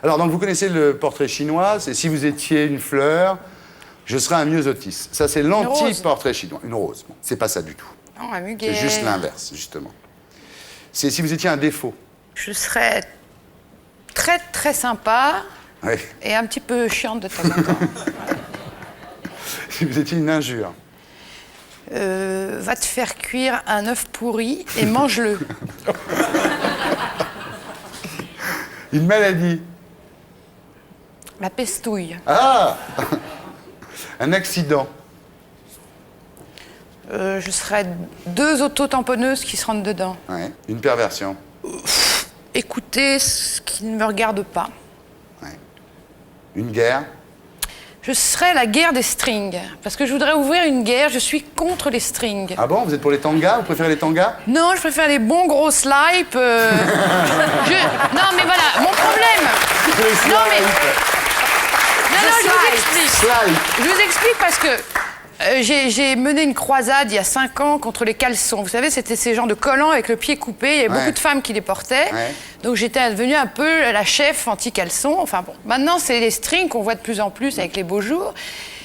Alors, donc, vous connaissez le portrait chinois, c'est si vous étiez une fleur, je serais un myosotis. Ça, c'est l'anti-portrait chinois. Une rose. Bon, c'est pas ça du tout. Non, un muguet. C'est juste l'inverse, justement. C'est si vous étiez un défaut. Je serais très, très sympa Oui. et un petit peu chiante de temps en temps. Si vous étiez une injure. Va te faire cuire un œuf pourri et mange-le. Une maladie. La pestouille. Ah. Un accident. Je serais 2 autotamponneuses qui se rentrent dedans. Ouais. Une perversion. Écoutez ce qui ne me regarde pas. Ouais. Une guerre. Je serais la guerre des strings. Parce que je voudrais ouvrir une guerre, je suis contre les strings. Ah bon, vous êtes pour les tangas? Vous préférez les tangas? Non, je préfère les bons gros slips. Non, mais voilà, mon problème. Non, mais. Non, je vous explique. Slide. Je vous explique parce que j'ai mené une croisade il y a 5 ans contre les caleçons. Vous savez, c'était ces genres de collants avec le pied coupé. Il y avait beaucoup de femmes qui les portaient. Ouais. Donc j'étais devenue un peu la chef anti-caleçon. Enfin bon, maintenant c'est les strings qu'on voit de plus en plus avec les beaux jours.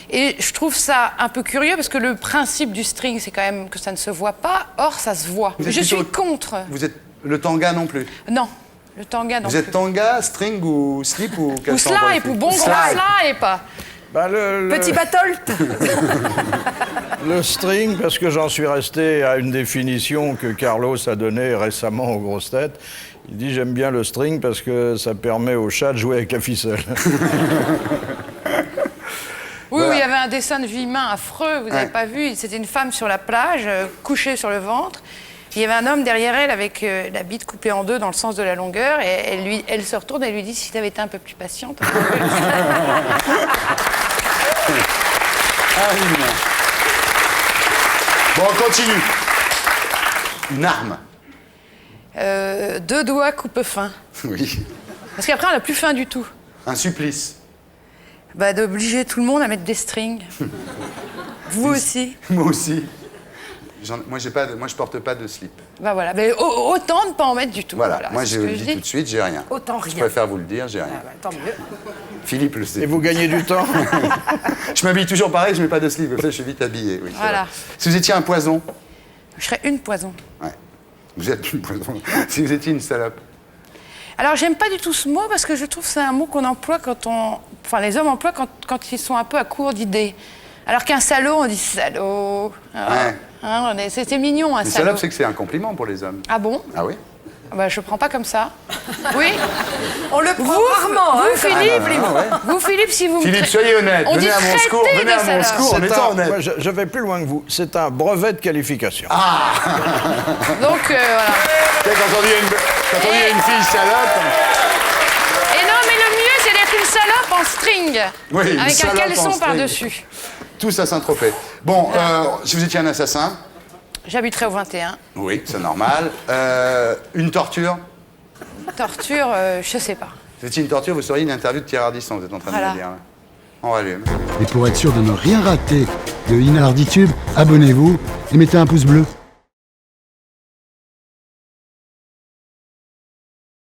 Et je trouve ça un peu curieux parce que le principe du string, c'est quand même que ça ne se voit pas. Or, ça se voit. Je suis contre. Vous êtes le tanga non plus? Non, le tanga non Vous plus. êtes tanga, string ou slip ou Ou caleçon? slip, ou bon gros slip. Bah, Petit batolte. le string, parce que j'en suis resté à une définition que Carlos a donnée récemment aux grosses têtes. Il dit j'aime bien le string parce que ça permet au chat de jouer avec la ficelle. Oui, il y avait un dessin de Villemin affreux, vous n'avez pas vu. C'était une femme sur la plage, couchée sur le ventre. Il y avait un homme derrière elle avec la bite coupée en 2 dans le sens de la longueur. Et elle se retourne et lui dit si tu avais été un peu plus patiente. Ah, oui, non. Bon, on continue. Une arme. 2 doigts coupe-fin. Oui. Parce qu'après, on n'a plus faim du tout. Un supplice. Bah, d'obliger tout le monde à mettre des strings. Vous aussi. Moi aussi. Moi, je porte pas de slip. Bah voilà, mais autant ne pas en mettre du tout. Voilà, moi c'est je ce que le dis tout de suite, j'ai rien. Autant rien. Je préfère vous le dire, j'ai rien. Ah bah, tant mieux. Philippe le sait. Et vous gagnez du temps. Je m'habille toujours pareil, je mets pas de slip, comme ça je suis vite habillé. Oui, Voilà. vrai. Si vous étiez un poison. Je serais une poison. Ouais. Vous êtes une poison. Si vous étiez une salope. Alors, j'aime pas du tout ce mot parce que je trouve que c'est un mot qu'on emploie Enfin, les hommes emploient quand ils sont un peu à court d'idées. Alors qu'un salaud, on dit salaud. Ouais. Hein, c'était mignon, un Une salaud. salope, c'est que c'est un compliment pour les hommes. Ah bon? Ah oui? Bah, je prends pas comme ça. Oui? On le prend rarement, hein, Vous, Philippe, si vous Philippe, me soyez honnête. On Venez dit à mon secours, traiter venez à de mon salope. secours en étant honnête. Moi, je vais plus loin que vous. C'est un brevet de qualification. Donc, voilà. Quand on dit à une fille salope. Et non, mais le mieux, c'est d'être une salope en string. Oui, une avec un salope en caleçon string. par-dessus. Tous à Saint-Tropez. Bon, si vous étiez un assassin. J'habiterai au 21. Oui, c'est normal. Une torture. Torture, je sais pas. Si vous étiez une torture, vous seriez une interview de Thierry Ardisson, vous êtes en train de Voilà. me dire. Là. On rallume. Et pour être sûr de ne rien rater de Inarditube, abonnez-vous et mettez un pouce bleu.